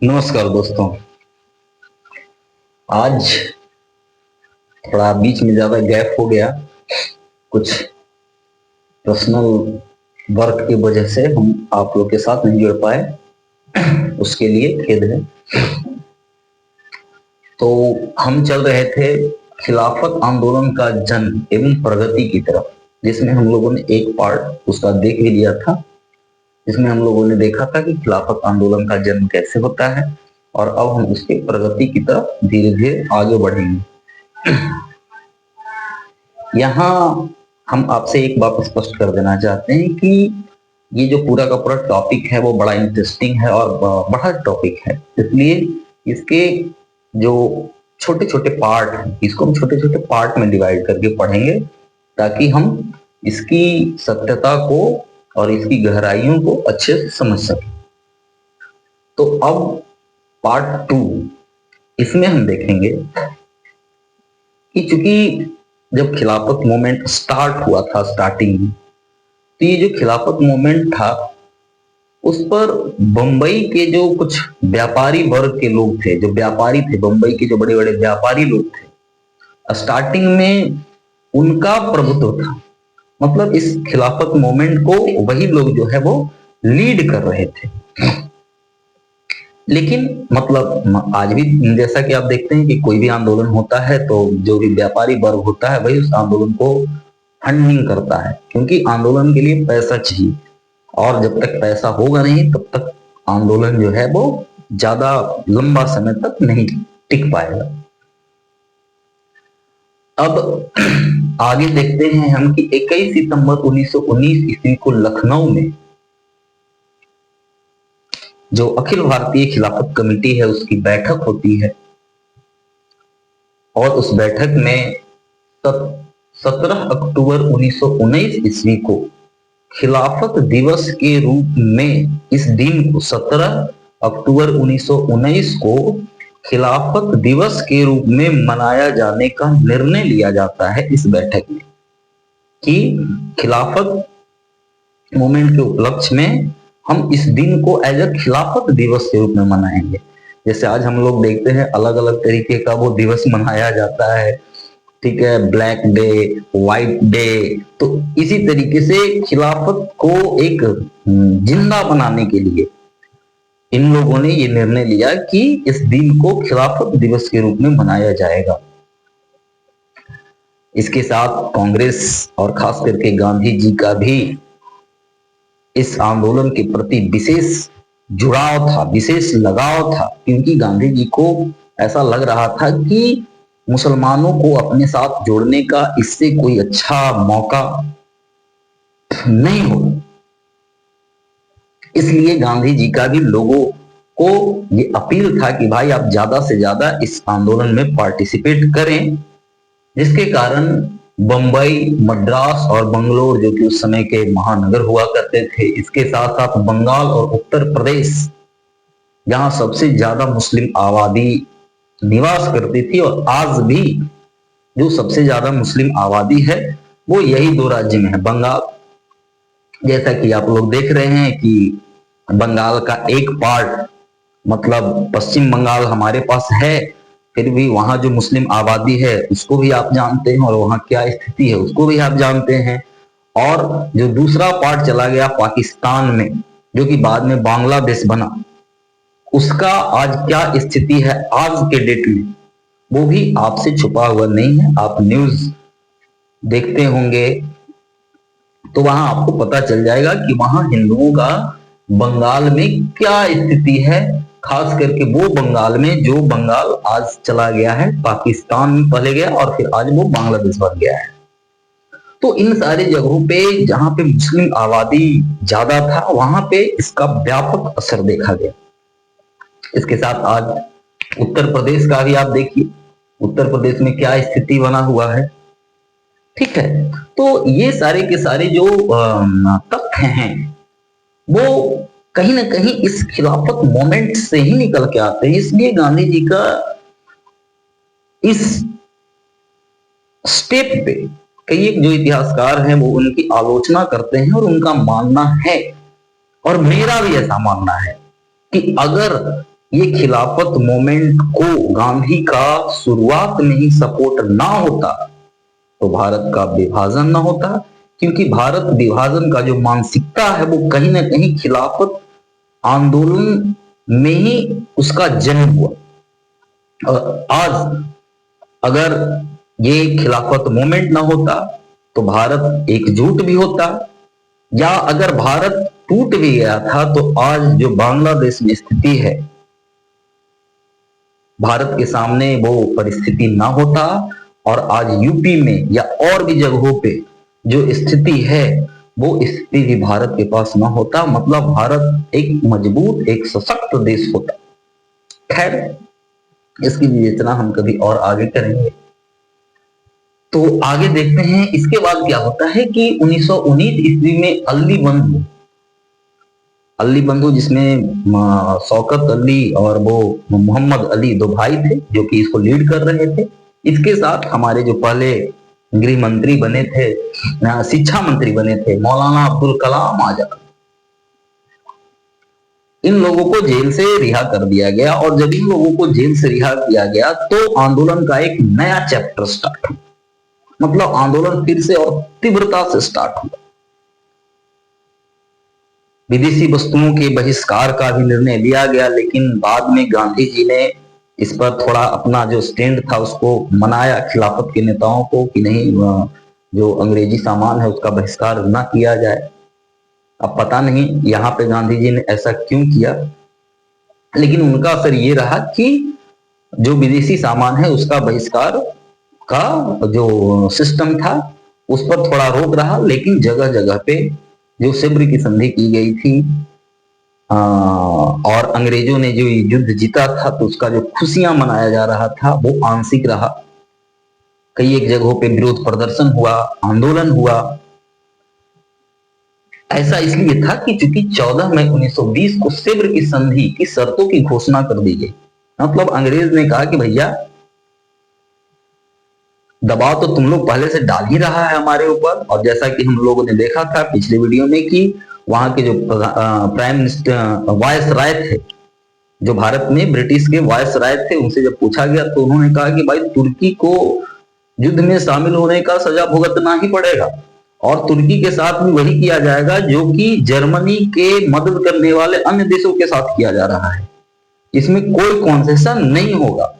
नमस्कार दोस्तों। आज थोड़ा बीच में ज्यादा गैप हो गया, कुछ पर्सनल वर्क की वजह से हम आप लोग के साथ नहीं जुड़ पाए, उसके लिए खेद है। तो हम चल रहे थे खिलाफत आंदोलन का जन्म एवं प्रगति की तरफ, जिसमें हम लोगों ने एक पार्ट उसका देख भी लिया था, जिसमें हम लोगों ने देखा था कि खिलाफत आंदोलन का जन्म कैसे होता है, और अब हम उसके प्रगति की तरफ धीरे धीरे आगे बढ़ेंगे। यहाँ हम आपसे एक बात स्पष्ट कर देना चाहते हैं कि ये जो पूरा का पूरा टॉपिक है वो बड़ा इंटरेस्टिंग है और बड़ा टॉपिक है, इसलिए इसके जो छोटे छोटे पार्ट हैं इसको हम छोटे छोटे पार्ट में डिवाइड करके पढ़ेंगे, ताकि हम इसकी सत्यता को और इसकी गहराइयों को अच्छे से समझ सकें। तो अब पार्ट 2, इसमें हम देखेंगे कि चूंकि जब खिलाफत मूवमेंट स्टार्ट हुआ था स्टार्टिंग में, तो ये जो खिलाफत मूवमेंट था उस पर बंबई के जो कुछ व्यापारी वर्ग के लोग थे, जो व्यापारी थे, बंबई के जो बड़े बड़े व्यापारी लोग थे, स्टार्टिंग में उनका प्रभुत्व था। मतलब इस खिलाफत मूवमेंट को वही लोग जो है वो लीड कर रहे थे। लेकिन मतलब आज भी जैसा कि आप देखते हैं कि कोई भी आंदोलन होता है तो जो भी व्यापारी वर्ग होता है वही उस आंदोलन को फंडिंग करता है, क्योंकि आंदोलन के लिए पैसा चाहिए, और जब तक पैसा होगा नहीं तब तक आंदोलन जो है वो ज्यादा लंबा समय तक नहीं टिक पाएगा। अब आगे देखते हैं हम कि 21 सितंबर 1919 ईस्वी को लखनऊ में जो अखिल भारतीय खिलाफत कमेटी है उसकी बैठक होती है, और उस बैठक में 17 अक्टूबर 1919 ईस्वी को खिलाफत दिवस के रूप में इस दिन को 17 अक्टूबर 1919 को खिलाफत दिवस के रूप में मनाया जाने का निर्णय लिया जाता है इस बैठक में, कि खिलाफत मूवमेंट के उपलक्ष्य में हम इस दिन को एज अ खिलाफत दिवस के रूप में मनाएंगे। जैसे आज हम लोग देखते हैं अलग अलग तरीके का वो दिवस मनाया जाता है, ठीक है, ब्लैक डे, व्हाइट डे। तो इसी तरीके से खिलाफत को एक जिंदा बनाने के लिए इन लोगों ने ये निर्णय लिया कि इस दिन को खिलाफत दिवस के रूप में मनाया जाएगा। इसके साथ कांग्रेस और खास करके गांधी जी का भी इस आंदोलन के प्रति विशेष जुड़ाव था, विशेष लगाव था, क्योंकि गांधी जी को ऐसा लग रहा था कि मुसलमानों को अपने साथ जोड़ने का इससे कोई अच्छा मौका नहीं हो। इसलिए गांधी जी का भी लोगों को ये अपील था कि भाई आप ज्यादा से ज्यादा इस आंदोलन में पार्टिसिपेट करें, जिसके कारण बंबई, मद्रास और बंगलोर जो कि उस समय के महानगर हुआ करते थे, इसके साथ साथ बंगाल और उत्तर प्रदेश, जहां सबसे ज्यादा मुस्लिम आबादी निवास करती थी, और आज भी जो सबसे ज्यादा मुस्लिम आबादी है वो यही दो राज्य में है। बंगाल, जैसा कि आप लोग देख रहे हैं कि बंगाल का एक पार्ट मतलब पश्चिम बंगाल हमारे पास है, फिर भी वहां जो मुस्लिम आबादी है उसको भी आप जानते हैं, और वहां क्या स्थिति है उसको भी आप जानते हैं। और जो दूसरा पार्ट चला गया पाकिस्तान में, जो कि बाद में बांग्लादेश बना, उसका आज क्या स्थिति है आज के डेट में वो भी आपसे छुपा हुआ नहीं है। आप न्यूज देखते होंगे तो वहां आपको पता चल जाएगा कि वहां हिंदुओं का बंगाल में क्या स्थिति है, खास करके वो बंगाल में जो बंगाल आज चला गया है पाकिस्तान में पहले गया और फिर आज वो बांग्लादेश बन गया है। तो इन सारी जगहों पे जहां पे मुस्लिम आबादी ज्यादा था वहां पे इसका व्यापक असर देखा गया। इसके साथ आज उत्तर प्रदेश का भी आप देखिए, उत्तर प्रदेश में क्या स्थिति बना हुआ है, ठीक है। तो ये सारे के सारे जो तथ्य हैं वो कहीं ना कहीं इस खिलाफत मोमेंट से ही निकल के आते हैं। इसलिए गांधी जी का इस स्टेप पे कई एक जो इतिहासकार हैं वो उनकी आलोचना करते हैं, और उनका मानना है, और मेरा भी ऐसा मानना है, कि अगर ये खिलाफत मूवमेंट को गांधी का शुरुआत में ही सपोर्ट ना होता तो भारत का विभाजन ना होता, क्योंकि भारत विभाजन का जो मानसिकता है वो कहीं ना कहीं खिलाफत आंदोलन में ही उसका जन्म हुआ। और आज अगर ये खिलाफत मूवमेंट ना होता तो भारत एकजुट भी होता, या अगर भारत टूट भी गया था तो आज जो बांग्लादेश में स्थिति है, भारत के सामने वो परिस्थिति ना होता, और आज यूपी में या और भी जगहों पे जो स्थिति है वो स्थिति भी भारत के पास ना होता। मतलब भारत एक मजबूत, एक सशक्त देश होता। खैर, इसकी विवेचना हम कभी और आगे करेंगे। तो आगे देखते हैं इसके बाद क्या होता है कि 1919 ईस्वी में अली बंधु जिसमें शौकत अली और वो मोहम्मद अली दो भाई थे जो कि इसको लीड कर रहे थे। इसके साथ हमारे जो पहले गृह मंत्री बने थे, शिक्षा मंत्री बने थे, मौलाना अब्दुल कलाम आजाद, इन लोगों को जेल से रिहा कर दिया गया। और जब इन लोगों को जेल से रिहा किया गया तो आंदोलन का एक नया चैप्टर स्टार्ट हुआ। मतलब आंदोलन फिर से और तीव्रता से स्टार्ट हुआ। विदेशी वस्तुओं के बहिष्कार का भी निर्णय लिया गया, लेकिन बाद में गांधी जी ने इस पर थोड़ा अपना जो स्टैंड था उसको मनाया खिलाफत के नेताओं को कि नहीं, जो अंग्रेजी सामान है उसका बहिष्कार ना किया जाए। अब पता नहीं यहाँ पे गांधी जी ने ऐसा क्यों किया, लेकिन उनका असर ये रहा कि जो विदेशी सामान है उसका बहिष्कार का जो सिस्टम था उस पर थोड़ा रोक रहा। लेकिन जगह जगह पे जो सिब्र की संधि की गई थी और अंग्रेजों ने जो युद्ध जीता था तो उसका जो खुशियां मनाया जा रहा था वो आंशिक रहा। कई एक जगहों पे विरोध प्रदर्शन हुआ, आंदोलन हुआ। ऐसा इसलिए था कि चूंकि 14 मई 1920 को सिब्र की संधि की शर्तों की घोषणा कर दी गई। मतलब अंग्रेज ने कहा कि भैया दबाव तो तुम लोग पहले से डाल ही रहा है हमारे ऊपर, और जैसा कि हम लोगों ने देखा था पिछले वीडियो में कि वहां के जो प्राइम मिनिस्टर वायसराय थे, जो भारत में ब्रिटिश के वायसराय थे, उनसे जब पूछा गया तो उन्होंने कहा कि भाई तुर्की को युद्ध में शामिल होने का सजा भुगतना ही पड़ेगा, और तुर्की के साथ भी वही किया जाएगा जो कि जर्मनी के मदद करने वाले अन्य देशों के साथ किया जा रहा है। इसमें कोई कॉन्सेशन नहीं होगा।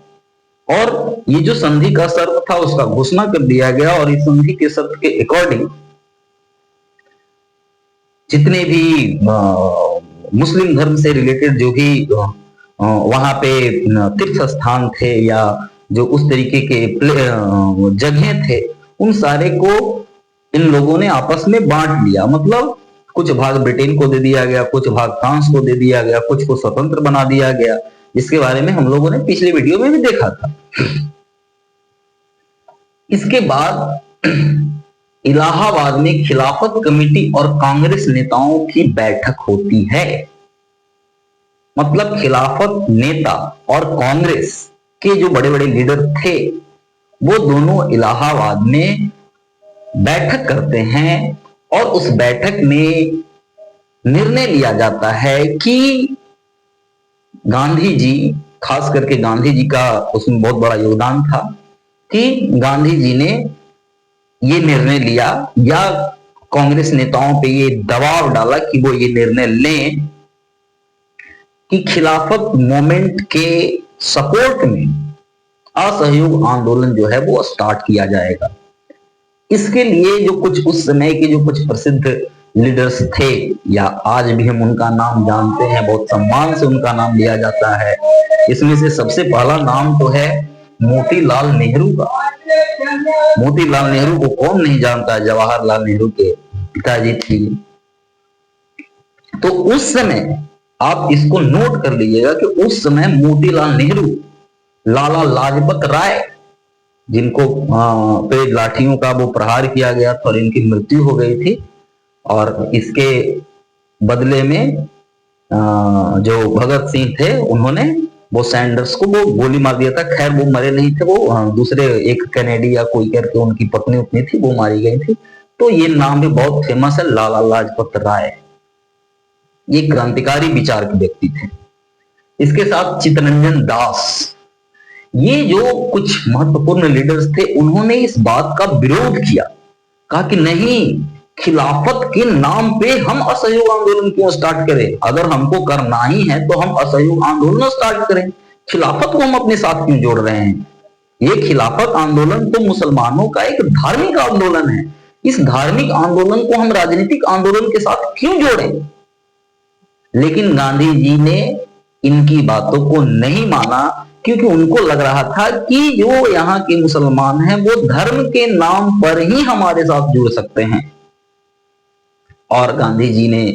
और ये जो संधि का शर्त था उसका घोषणा कर दिया गया, और इस संधि के शर्त के अकॉर्डिंग जितने भी मुस्लिम धर्म से रिलेटेड जो भी वहां पे तीर्थ स्थान थे या जो उस तरीके के जगह थे, उन सारे को इन लोगों ने आपस में बांट लिया। मतलब कुछ भाग ब्रिटेन को दे दिया गया, कुछ भाग फ्रांस को दे दिया गया, कुछ को स्वतंत्र बना दिया गया, जिसके बारे में हम लोगों ने पिछले वीडियो में भी देखा था। इसके बाद इलाहाबाद में खिलाफत कमेटी और कांग्रेस नेताओं की बैठक होती है। मतलब खिलाफत नेता और कांग्रेस के जो बड़े बड़े लीडर थे वो दोनों इलाहाबाद में बैठक करते हैं, और उस बैठक में निर्णय लिया जाता है कि गांधी जी, खास करके गांधी जी का उसमें बहुत बड़ा योगदान था कि गांधी जी ने ये निर्णय लिया या कांग्रेस नेताओं पे ये दबाव डाला कि वो ये निर्णय लें कि खिलाफत मूवमेंट के सपोर्ट में असहयोग आंदोलन जो है वो स्टार्ट किया जाएगा। इसके लिए जो कुछ उस समय के जो कुछ प्रसिद्ध लीडर्स थे, या आज भी हम उनका नाम जानते हैं, बहुत सम्मान से उनका नाम लिया जाता है। इसमें से सबसे पहला नाम तो है मोतीलाल नेहरू का। मोतीलाल नेहरू को कौन नहीं जानता है, जवाहरलाल नेहरू के पिताजी थे। तो उस समय आप इसको नोट कर लीजिएगा कि उस समय मोतीलाल नेहरू, लाला लाजपत राय जिनको पे लाठियों का वो प्रहार किया गया था और इनकी मृत्यु हो गई थी, और इसके बदले में जो भगत सिंह थे उन्होंने वो सैंडर्स को वो गोली मार दिया था। खैर वो मरे नहीं थे, वो दूसरे एक कैनेडी या कोई करके उनकी पत्नी उतनी थी वो मारी गई थी। तो ये नाम भी बहुत फेमस है, लाला लाजपत राय। ये क्रांतिकारी विचार के व्यक्ति थे। इसके साथ चित्तरंजन दास, ये जो कुछ महत्वपूर्ण लीडर्स थे, उन्होंने इस बात का विरोध किया, कहा कि नहीं, खिलाफत के नाम पे हम असहयोग आंदोलन क्यों स्टार्ट करें? अगर हमको करना ही है तो हम असहयोग आंदोलन स्टार्ट करें, खिलाफत को हम अपने साथ क्यों जोड़ रहे हैं? ये खिलाफत आंदोलन तो मुसलमानों का एक धार्मिक आंदोलन है, इस धार्मिक आंदोलन को हम राजनीतिक आंदोलन के साथ क्यों जोड़ें? लेकिन गांधी जी ने इनकी बातों को नहीं माना, क्योंकि उनको लग रहा था कि जो यहाँ के मुसलमान हैं वो धर्म के नाम पर ही हमारे साथ जुड़ सकते हैं। और गांधी जी ने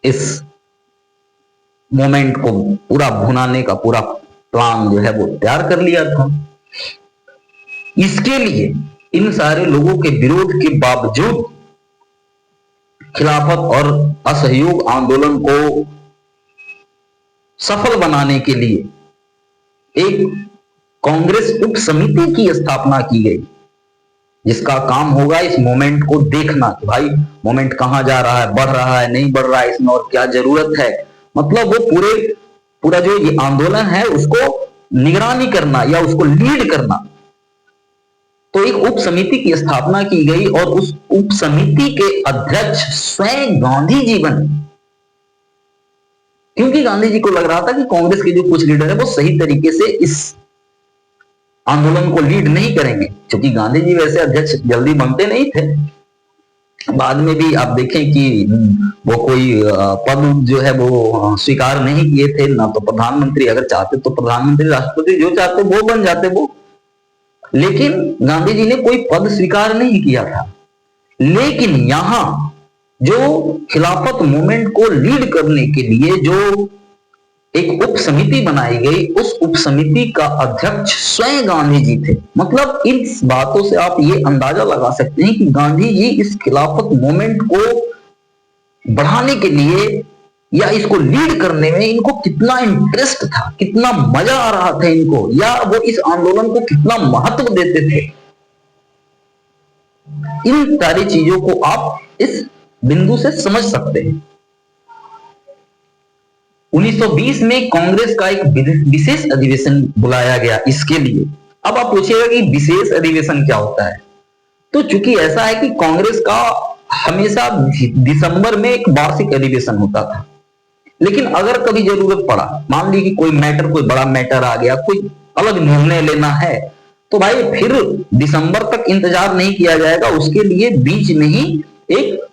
इस मोमेंट को पूरा भुनाने का पूरा प्लान जो है वो तैयार कर लिया था। इसके लिए इन सारे लोगों के विरोध के बावजूद खिलाफत और असहयोग आंदोलन को सफल बनाने के लिए एक कांग्रेस उप समिति की स्थापना की गई, जिसका काम होगा इस मोमेंट को देखना कि भाई मोमेंट कहां जा रहा है, बढ़ रहा है, नहीं बढ़ रहा है, इसमें और क्या जरूरत है। मतलब वो पूरा जो ये आंदोलन है उसको निगरानी करना या उसको लीड करना। तो एक उप समिति की स्थापना की गई और उस उप समिति के अध्यक्ष स्वयं गांधी जी बने, क्योंकि गांधी जी को लग रहा था कि कांग्रेस के जो कुछ लीडर है वो सही तरीके से इस आंदोलन को लीड नहीं करेंगे, क्योंकि गांधी जी वैसे अध्यक्ष जल्दी बनते नहीं थे। बाद में भी आप देखें कि वो कोई पद जो है वो स्वीकार नहीं किए थे, ना तो प्रधानमंत्री, अगर चाहते तो प्रधानमंत्री, राष्ट्रपति जो चाहते वो बन जाते वो, लेकिन गांधी जी ने कोई पद स्वीकार नहीं किया था। लेकिन यहां जो खिलाफत मूवमेंट को लीड करने के लिए जो एक उप समिति बनाई गई, उस उप समिति का अध्यक्ष स्वयं गांधी जी थे। मतलब इन बातों से आप ये अंदाजा लगा सकते हैं कि गांधी जी इस खिलाफत मूवमेंट को बढ़ाने के लिए या इसको लीड करने में इनको कितना इंटरेस्ट था, कितना मजा आ रहा था इनको, या वो इस आंदोलन को कितना महत्व देते थे। इन सारी चीजों को आप इस बिंदु से समझ सकते हैं। 1920 में कांग्रेस का एक विशेष अधिवेशन बुलाया गया इसके लिए। अब आप पूछिएगा कि विशेष अधिवेशन क्या होता है? तो चूंकि ऐसा है कि कांग्रेस का हमेशा दिसंबर में एक वार्षिक अधिवेशन होता था, लेकिन अगर कभी जरूरत पड़ा, मान लीजिए कि कोई बड़ा मैटर आ गया, कोई अलग निर्णय लेना है, तो भाई फिर दिसंबर तक इंतजार नहीं किया जाएगा, उसके लिए बीच में ही एक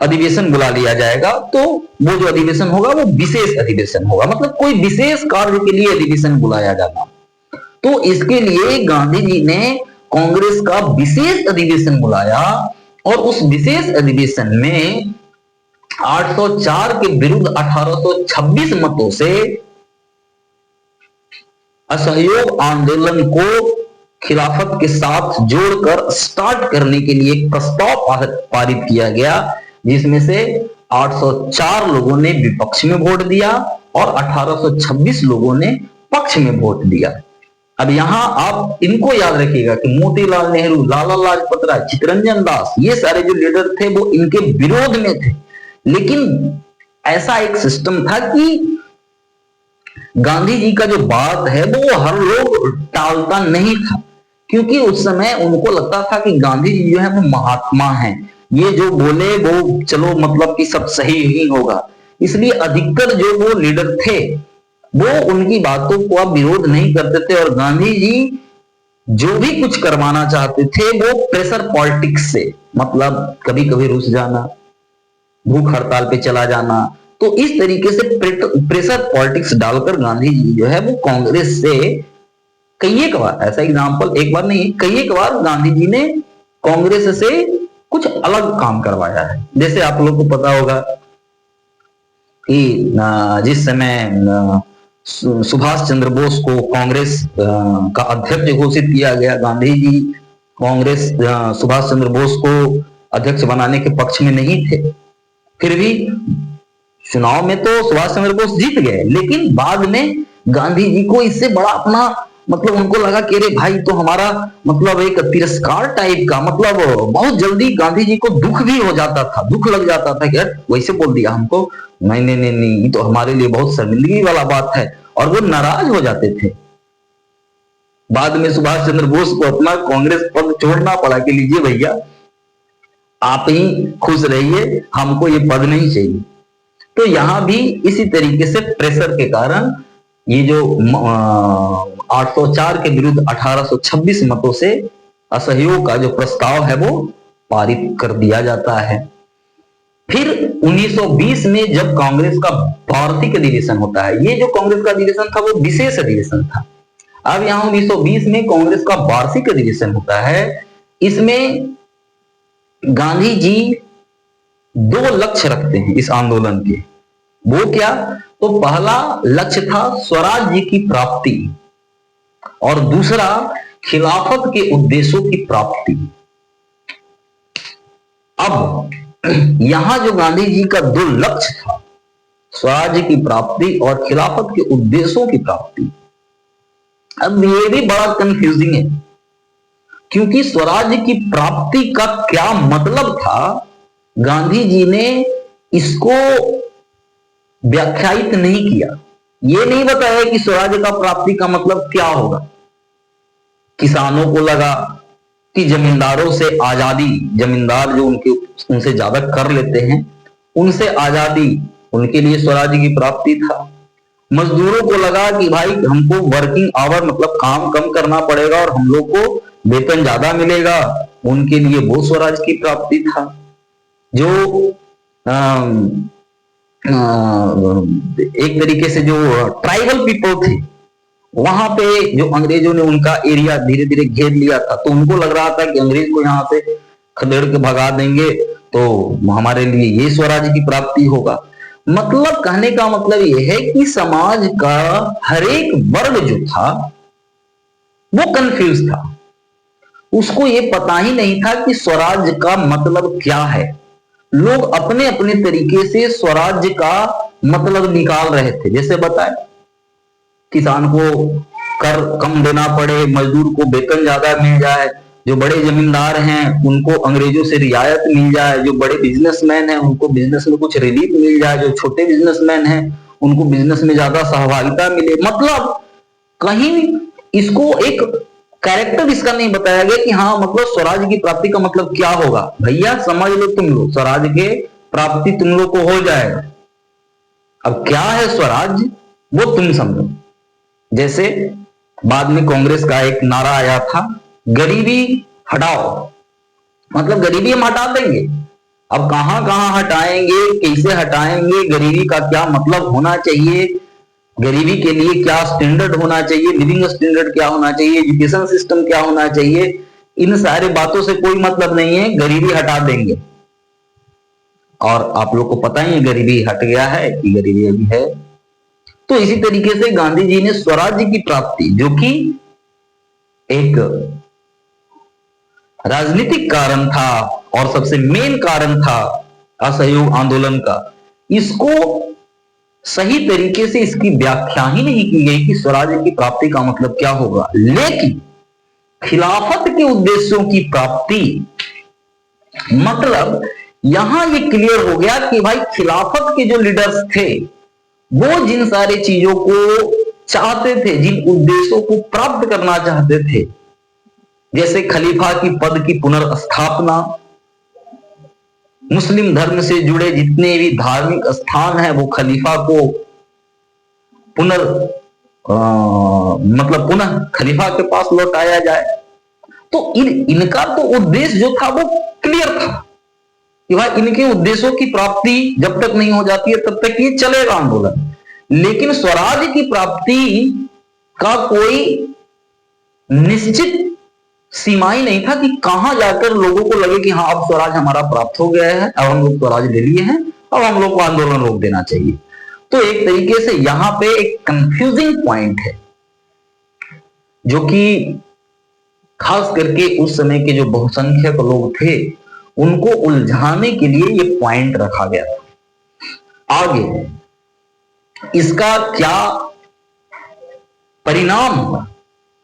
अधिवेशन बुला लिया जाएगा। तो वो जो अधिवेशन होगा वो विशेष अधिवेशन होगा, मतलब कोई विशेष कार्य के लिए अधिवेशन बुलाया जाना। तो इसके लिए गांधी जी ने कांग्रेस का विशेष अधिवेशन बुलाया और उस विशेष अधिवेशन में 804 के विरुद्ध 1826 मतों से असहयोग आंदोलन को खिलाफत के साथ जोड़कर स्टार्ट करने के लिए एक प्रस्ताव पारित किया गया, जिसमें से 804 लोगों ने विपक्ष में वोट दिया और 1826 लोगों ने पक्ष में वोट दिया। अब यहां आप इनको याद रखिएगा कि मोतीलाल नेहरू, लाला लाजपत राय, चित्तरंजन दास, ये सारे जो लीडर थे वो इनके विरोध में थे। लेकिन ऐसा एक सिस्टम था कि गांधी जी का जो बात है वो हर लोग टालता नहीं था, क्योंकि उस समय उनको लगता था कि गांधी जी जो है वो महात्मा हैं, ये जो बोले वो चलो मतलब कि सब सही ही होगा। इसलिए अधिकतर जो वो लीडर थे वो उनकी बातों को अब विरोध नहीं करते थे, और गांधी जी जो भी कुछ करवाना चाहते थे वो प्रेशर पॉलिटिक्स से, मतलब कभी कभी रुस जाना, भूख हड़ताल पे चला जाना, तो इस तरीके से प्रेशर पॉलिटिक्स डालकर गांधी जी जो है वो कांग्रेस से कई एक बार, ऐसा एग्जाम्पल एक बार नहीं कई एक बार गांधी जी ने कांग्रेस से कुछ अलग काम करवाया है। जैसे आप लोग को पता होगा कि जिस समय सुभाष चंद्र बोस को कांग्रेस का अध्यक्ष घोषित किया गया, गांधी जी कांग्रेस सुभाष चंद्र बोस को अध्यक्ष बनाने के पक्ष में नहीं थे, फिर भी चुनाव में तो सुभाष चंद्र बोस जीत गए, लेकिन बाद में गांधी जी को इससे बड़ा अपना मतलब उनको लगा कि अरे भाई तो हमारा मतलब एक तिरस्कार टाइप का, मतलब बहुत जल्दी गांधी जी को दुख भी हो जाता था, दुख लग जाता था कि यार वैसे बोल दिया हमको, नहीं नहीं नहीं नहीं, ये तो हमारे लिए बहुत शर्मिंदगी वाला बात है। और वो नाराज हो जाते थे। बाद में सुभाष चंद्र बोस को अपना कांग्रेस पद छोड़ना पड़ा कि लीजिए भैया आप ही खुश रहिए, हमको ये पद नहीं चाहिए। तो यहां भी इसी तरीके से प्रेशर के कारण ये जो 804 के विरुद्ध 1826 मतों से असहयोग का जो प्रस्ताव है वो पारित कर दिया जाता है। फिर 1920 में जब कांग्रेस का वार्षिक अधिवेशन होता है, ये जो कांग्रेस का अधिवेशन था वो विशेष अधिवेशन था। अब यहां 1920 में कांग्रेस का वार्षिक अधिवेशन होता है। इसमें गांधी जी दो लक्ष्य रखते हैं इस आंदोलन के। वो क्या? तो पहला लक्ष्य था स्वराज्य की प्राप्ति और दूसरा खिलाफत के उद्देश्यों की प्राप्ति। अब यहां जो गांधी जी का दो लक्ष्य था, स्वराज्य की प्राप्ति और खिलाफत के उद्देश्यों की प्राप्ति, अब ये भी बड़ा कंफ्यूजिंग है, क्योंकि स्वराज्य की प्राप्ति का क्या मतलब था, गांधी जी ने इसको व्याख्यायित नहीं किया। ये नहीं बताया कि स्वराज्य का प्राप्ति का मतलब क्या होगा। किसानों को लगा कि जमींदारों से आजादी, जमींदार जो उनसे ज्यादा कर लेते हैं, उनसे आजादी उनके लिए स्वराज्य की प्राप्ति था। मजदूरों को लगा कि भाई हमको वर्किंग आवर मतलब काम कम करना पड़ेगा और हम लोग को वेतन ज्यादा मिलेगा, उनके लिए वो स्वराज की प्राप्ति था। जो एक तरीके से जो ट्राइबल पीपल थे, वहां पे जो अंग्रेजों ने उनका एरिया धीरे धीरे घेर लिया था, तो उनको लग रहा था कि अंग्रेज को यहाँ से खदेड़ के भगा देंगे तो हमारे लिए ये स्वराज की प्राप्ति होगा। मतलब कहने का मतलब यह है कि समाज का हर एक वर्ग जो था वो कंफ्यूज था। उसको ये पता ही नहीं था कि स्वराज्य का मतलब क्या है। लोग अपने अपने तरीके से स्वराज्य का मतलब निकाल रहे थे। जैसे बताए, किसान को कर कम देना पड़े, मजदूर को वेतन ज्यादा मिल जाए, जो बड़े जमींदार हैं उनको अंग्रेजों से रियायत मिल जाए, जो बड़े बिजनेसमैन हैं उनको बिजनेस में कुछ रिलीफ मिल जाए, जो छोटे बिजनेसमैन हैं उनको बिजनेस में ज्यादा सहभागिता मिले। मतलब कहीं इसको एक कैरेक्टर इसका नहीं बताया गया कि हाँ मतलब स्वराज की प्राप्ति का मतलब क्या होगा। भैया समझ लो तुम लोग, स्वराज के प्राप्ति तुम लोग को हो जाएगा। अब क्या है स्वराज वो तुम समझो। जैसे बाद में कांग्रेस का एक नारा आया था, गरीबी हटाओ, मतलब गरीबी हम हटा देंगे। अब कहां कहां हटाएंगे, कैसे हटाएंगे, गरीबी का क्या मतलब होना चाहिए, गरीबी के लिए क्या स्टैंडर्ड होना चाहिए, लिविंग स्टैंडर्ड क्या होना चाहिए, एजुकेशन सिस्टम क्या होना चाहिए, इन सारे बातों से कोई मतलब नहीं है, गरीबी हटा देंगे। और आप लोग को पता ही है गरीबी हट गया है कि गरीबी अभी है। तो इसी तरीके से गांधी जी ने स्वराज्य की प्राप्ति, जो कि एक राजनीतिक कारण था और सबसे मेन कारण था असहयोग आंदोलन का, इसको सही तरीके से इसकी व्याख्या ही नहीं की गई कि स्वराज्य की प्राप्ति का मतलब क्या होगा। लेकिन खिलाफत के उद्देश्यों की प्राप्ति मतलब यहां ये क्लियर हो गया कि भाई खिलाफत के जो लीडर्स थे वो जिन सारी चीजों को चाहते थे, जिन उद्देश्यों को प्राप्त करना चाहते थे, जैसे खलीफा की पद की पुनर्स्थापना, मुस्लिम धर्म से जुड़े जितने भी धार्मिक स्थान हैं वो खलीफा को पुनः खलीफा के पास लौटाया जाए। तो इनका तो उद्देश्य जो था वो क्लियर था कि भाई इनके उद्देश्यों की प्राप्ति जब तक नहीं हो जाती है तब तक ये चलेगा आंदोलन। लेकिन स्वराज की प्राप्ति का कोई निश्चित सीमाएं नहीं था कि कहां जाकर लोगों को लगे कि हाँ अब स्वराज हमारा प्राप्त हो गया है, अब हम लोग स्वराज ले लिए हैं, अब हम लोग को आंदोलन रोक देना चाहिए। तो एक तरीके से यहां पे एक कंफ्यूजिंग पॉइंट है, जो कि खास करके उस समय के जो बहुसंख्यक लोग थे उनको उलझाने के लिए ये पॉइंट रखा गया था। आगे इसका क्या परिणाम हुआ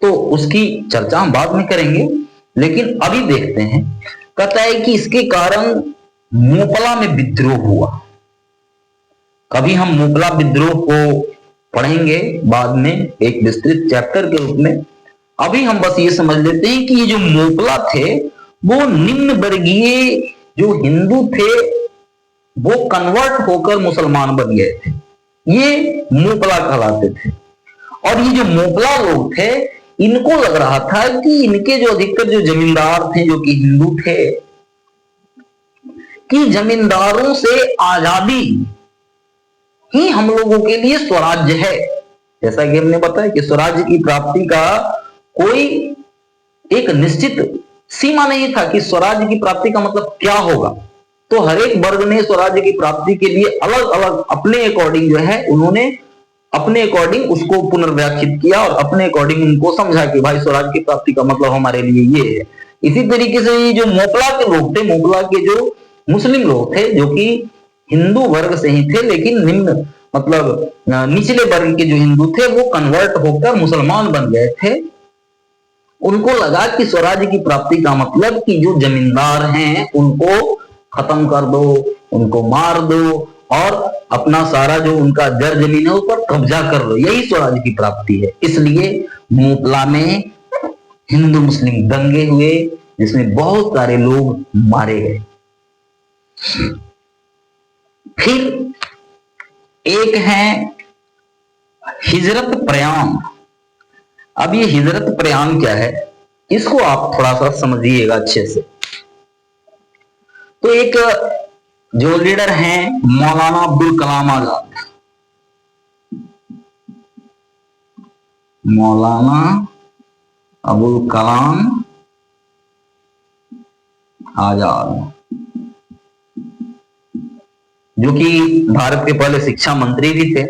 तो उसकी चर्चा हम बाद में करेंगे, लेकिन अभी देखते हैं। कहता है कि इसके कारण मोपला में विद्रोह हुआ। कभी हम मोपला विद्रोह को पढ़ेंगे बाद में एक विस्तृत चैप्टर के रूप में। अभी हम बस ये समझ लेते हैं कि ये जो मोपला थे वो निम्न वर्गीय जो हिंदू थे वो कन्वर्ट होकर मुसलमान बन गए थे, ये मोपला कहलाते थे। और ये जो मोपला लोग थे इनको लग रहा था कि इनके जो अधिकतर जो जमींदार थे जो कि हिंदू थे, कि जमींदारों से आजादी ही हम लोगों के लिए स्वराज्य है। जैसा कि हमने बताया कि स्वराज्य की प्राप्ति का कोई एक निश्चित सीमा नहीं था कि स्वराज्य की प्राप्ति का मतलब क्या होगा। तो हर एक वर्ग ने स्वराज्य की प्राप्ति के लिए अलग अलग अपने अकॉर्डिंग जो है उन्होंने अपने अकॉर्डिंग उसको पुनर्व्याख्यात किया और अपने अकॉर्डिंग उनको समझा कि भाई स्वराज्य की प्राप्ति का मतलब हमारे लिए ये है। इसी तरीके से ये जो मोपला के लोग थे, मोपला के जो मुस्लिम लोग थे जो कि हिंदू वर्ग से ही थे लेकिन निम्न मतलब निचले वर्ग के जो हिंदू थे वो कन्वर्ट होकर मुसलमान बन गए थे। उनको लगा कि स्वराज्य की प्राप्ति का मतलब कि जो जमींदार हैं उनको खत्म कर दो, उनको मार दो और अपना सारा जो उनका जर जमीन है उस पर कब्जा कर लो, यही स्वराज्य की प्राप्ति है। इसलिए मोपला में हिंदू मुस्लिम दंगे हुए जिसमें बहुत सारे लोग मारे गए। फिर एक है हिजरत प्रयाण। अब ये हिजरत प्रयाण क्या है इसको आप थोड़ा सा समझिएगा अच्छे से। तो एक जो लीडर हैं मौलाना अब्दुल कलाम आजाद, मौलाना अबुल कलाम आजाद जो कि भारत के पहले शिक्षा मंत्री भी थे।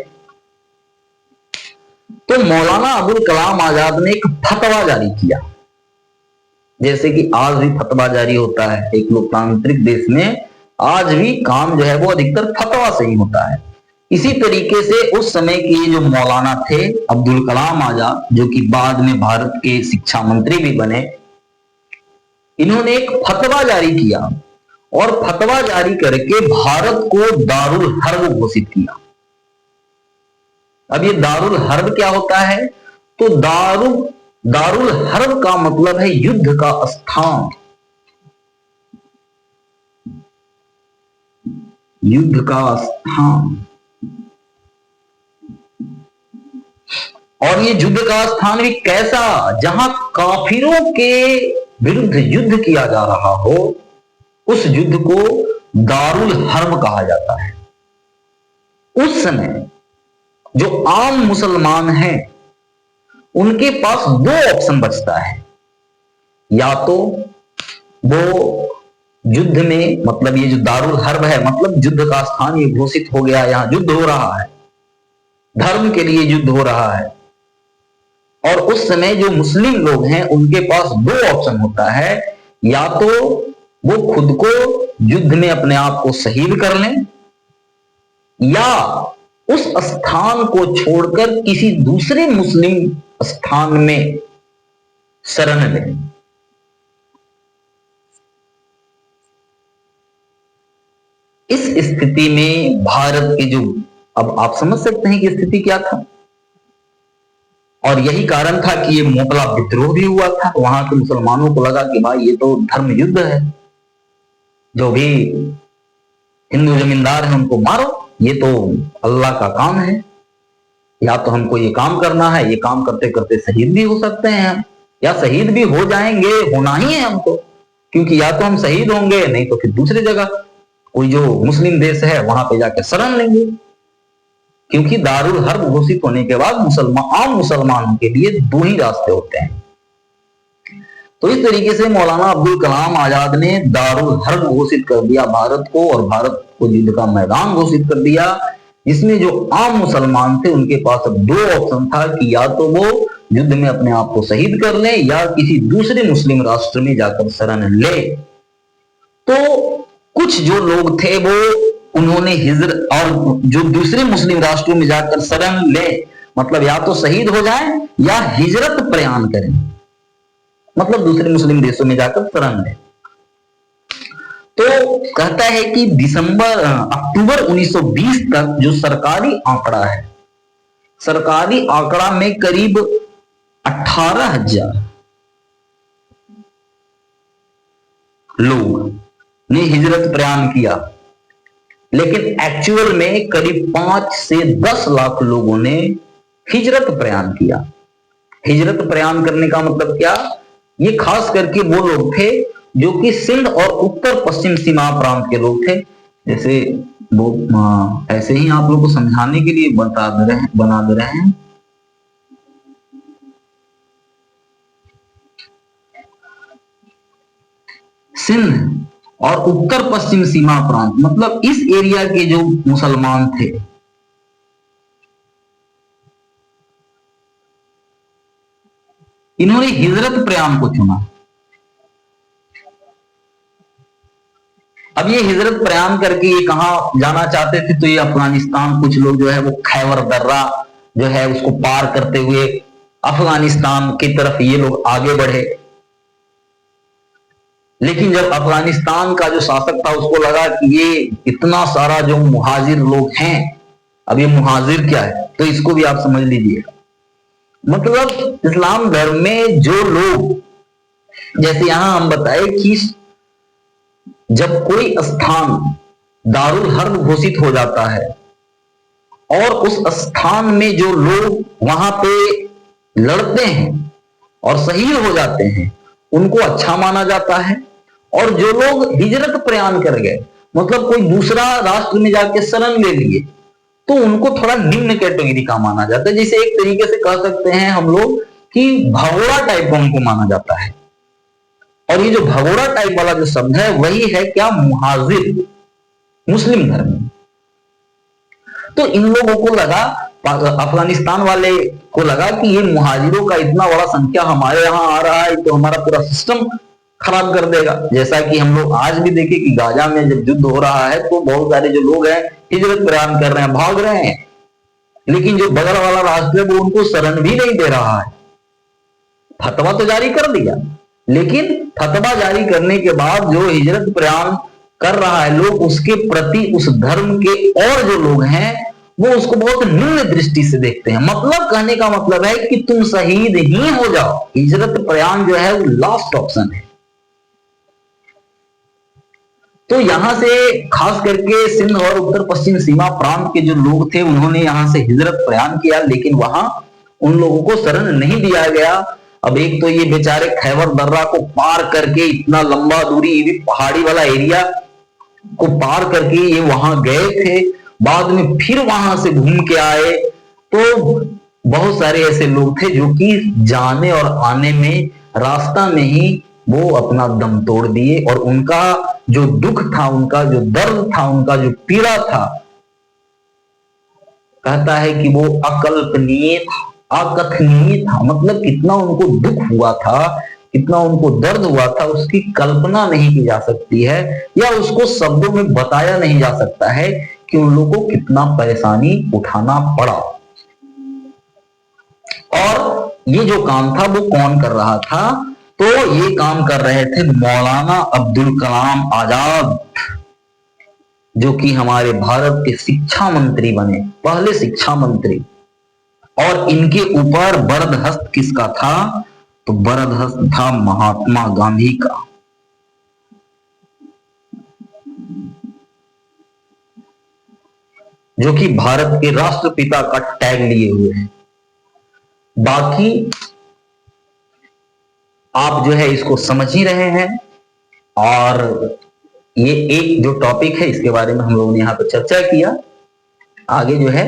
तो मौलाना अबुल कलाम आजाद ने एक फतवा जारी किया, जैसे कि आज भी फतवा जारी होता है एक लोकतांत्रिक देश में, आज भी काम जो है वो अधिकतर फतवा से ही होता है। इसी तरीके से उस समय के जो मौलाना थे अब्दुल कलाम आजाद जो कि बाद में भारत के शिक्षा मंत्री भी बने, इन्होंने एक फतवा जारी किया और फतवा जारी करके भारत को दारुल हर्ब घोषित किया। अब ये दारुल हर्ब क्या होता है? तो दारुल हर्ब का मतलब है युद्ध का स्थान, युद्ध का स्थान। और ये युद्ध का स्थान भी कैसा? जहां काफिरों के विरुद्ध युद्ध किया जा रहा हो, उस युद्ध को दारुल हर्ब कहा जाता है। उस समय जो आम मुसलमान हैं उनके पास दो ऑप्शन बचता है, या तो वो युद्ध में मतलब ये जो दारुल हर्ब है मतलब युद्ध का स्थान ये घोषित हो गया, यहां युद्ध हो रहा है, धर्म के लिए युद्ध हो रहा है, और उस समय जो मुस्लिम लोग हैं उनके पास दो ऑप्शन होता है, या तो वो खुद को युद्ध में अपने आप को शहीद कर लें या उस स्थान को छोड़कर किसी दूसरे मुस्लिम स्थान में शरण लें। इस स्थिति में भारत के जो, अब आप समझ सकते हैं कि स्थिति क्या था, और यही कारण था कि ये मोपला विद्रोह भी हुआ था। वहां के मुसलमानों को लगा कि भाई ये तो धर्म युद्ध है, जो भी हिंदू जमींदार हैं उनको मारो, ये तो अल्लाह का काम है, या तो हमको ये काम करना है, ये काम करते करते शहीद भी हो सकते हैं हम, या शहीद भी हो जाएंगे, होना ही है हमको, क्योंकि या तो हम शहीद होंगे नहीं तो फिर दूसरी जगह कोई जो मुस्लिम देश है वहां पे जाकर शरण लेंगे, क्योंकि दारुल हर्ब घोषित होने के बाद आम मुसलमानों के लिए दो ही रास्ते होते हैं। तो इस तरीके से मौलाना अब्दुल कलाम आजाद ने दारुल हर्ब घोषित कर दिया भारत को, और भारत को युद्ध का मैदान घोषित कर दिया, जिसमें जो आम मुसलमान थे उनके पास अब दो ऑप्शन था कि या तो वो युद्ध में अपने आप को शहीद कर ले या किसी दूसरे मुस्लिम राष्ट्र में जाकर शरण ले। तो कुछ जो लोग थे वो उन्होंने हिजरत, और जो दूसरे मुस्लिम राष्ट्रों में जाकर शरण ले मतलब या तो शहीद हो जाए या हिजरत प्रयाण करें, मतलब दूसरे मुस्लिम देशों में जाकर शरण ले। तो कहता है कि अक्टूबर 1920 तक जो सरकारी आंकड़ा है, सरकारी आंकड़ा में करीब 18,000 लोग ने हिजरत प्रयाण किया, लेकिन एक्चुअल में करीब 5 से 10 लाख लोगों ने हिजरत प्रयाण किया। हिजरत प्रयाण करने का मतलब क्या? ये खास करके वो लोग थे जो कि सिंध और उत्तर पश्चिम सीमा प्रांत के लोग थे। जैसे वो ऐसे ही आप लोगों को समझाने के लिए बना दे रहे हैं। सिंध और उत्तर पश्चिम सीमा प्रांत मतलब इस एरिया के जो मुसलमान थे, इन्होंने हिजरत प्रयाण को चुना। अब ये हिजरत प्रयाण करके ये कहां जाना चाहते थे? तो ये अफगानिस्तान, कुछ लोग जो है वो खैबर दर्रा जो है उसको पार करते हुए अफगानिस्तान की तरफ ये लोग आगे बढ़े। लेकिन जब अफगानिस्तान का जो शासक था उसको लगा कि ये इतना सारा जो मुहाजिर लोग हैं, अब ये मुहाजिर क्या है, तो इसको भी आप समझ लीजिए। मतलब इस्लाम धर्म में जो लोग, जैसे यहां हम बताए कि जब कोई स्थान दारुल हर्ब घोषित हो जाता है और उस स्थान में जो लोग वहां पे लड़ते हैं और शहीद हो जाते हैं, उनको अच्छा माना जाता है। और जो लोग हिजरत प्रयाण कर गए, मतलब कोई दूसरा राष्ट्र में जाके शरण ले लिए, तो उनको थोड़ा निम्न कैटेगरी का माना जाता है। जैसे एक तरीके से कह सकते हैं हम लोग कि भगोड़ा टाइप का उनको माना जाता है। और ये जो भगोड़ा टाइप वाला जो शब्द है वही है क्या? मुहाजिर, मुस्लिम धर्म। तो इन लोगों को लगा, अफगानिस्तान वाले को लगा कि ये मुहाजिरों का इतना बड़ा संख्या हमारे यहाँ आ रहा है तो हमारा पूरा सिस्टम खराब कर देगा। जैसा कि हम लोग आज भी देखें कि गाजा में जब युद्ध हो रहा है तो बहुत सारे जो लोग हैं हिजरत प्रयाण कर रहे हैं, भाग रहे हैं, लेकिन जो बगल वाला राष्ट्र है वो उनको शरण भी नहीं दे रहा है। फतवा तो जारी कर दिया, लेकिन फतवा जारी करने के बाद जो हिजरत प्रयाण कर रहा है लोग, उसके प्रति उस धर्म के और जो लोग हैं वो उसको बहुत निम्न दृष्टि से देखते हैं। मतलब कहने का मतलब है कि तुम शहीद ही हो जाओ, हिजरत प्रयाण जो है वो लास्ट ऑप्शन है। तो यहां से खास करके सिंध और उत्तर पश्चिम सीमा प्रांत के जो लोग थे उन्होंने यहां से हिजरत प्रयाण किया, लेकिन वहां उन लोगों को शरण नहीं दिया गया। अब एक तो ये बेचारे खैबर दर्रा को पार करके इतना लंबा दूरी, ये भी पहाड़ी वाला एरिया को पार करके ये वहां गए थे, बाद में फिर वहां से घूम के आए। तो बहुत सारे ऐसे लोग थे जो कि जाने और आने में रास्ता में ही वो अपना दम तोड़ दिए, और उनका जो दुख था, उनका जो दर्द था, उनका जो पीड़ा था, कहता है कि वो अकल्पनीय था, अकथनीय था। मतलब कितना उनको दुख हुआ था, कितना उनको दर्द हुआ था, उसकी कल्पना नहीं की जा सकती है, या उसको शब्दों में बताया नहीं जा सकता है कि उन लोगों को कितना परेशानी उठाना पड़ा। और ये जो काम था वो कौन कर रहा था? तो ये काम कर रहे थे मौलाना अब्दुल कलाम आजाद, जो कि हमारे भारत के शिक्षा मंत्री बने, पहले शिक्षा मंत्री। और इनके ऊपर बरदहस्त किसका था? तो बरदहस्त था महात्मा गांधी का। जो कि भारत के राष्ट्रपिता का टैग लिए हुए हैं। बाकी आप जो है इसको समझ ही रहे हैं, और ये एक जो टॉपिक है इसके बारे में हम लोगों ने यहाँ पे चर्चा किया। आगे जो है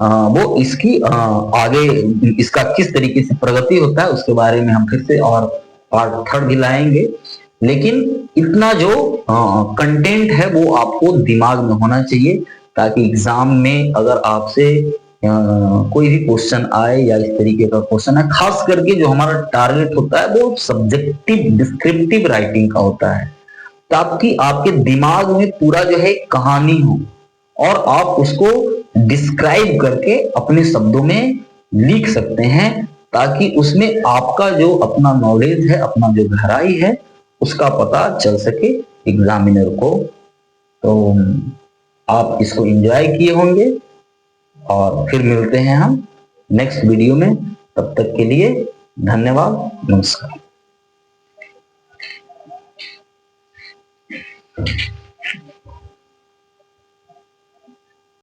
वो इसकी आगे इसका किस तरीके से प्रगति होता है उसके बारे में हम फिर से और पार्ट 3 भी लाएंगे। लेकिन इतना जो कंटेंट है वो आपको दिमाग में होना चाहिए, ताकि एग्जाम में अगर आपसे कोई भी क्वेश्चन आए या इस तरीके का क्वेश्चन है, खास करके जो हमारा टारगेट होता है वो सब्जेक्टिव डिस्क्रिप्टिव राइटिंग का होता है, ताकि आपके दिमाग में पूरा जो है कहानी हो और आप उसको डिस्क्राइब करके अपने शब्दों में लिख सकते हैं, ताकि उसमें आपका जो अपना नॉलेज है, अपना जो गहराई है, उसका पता चल सके एग्जामिनर को। तो आप इसको एंजॉय किए होंगे, और फिर मिलते हैं हम नेक्स्ट वीडियो में। तब तक के लिए धन्यवाद, नमस्कार।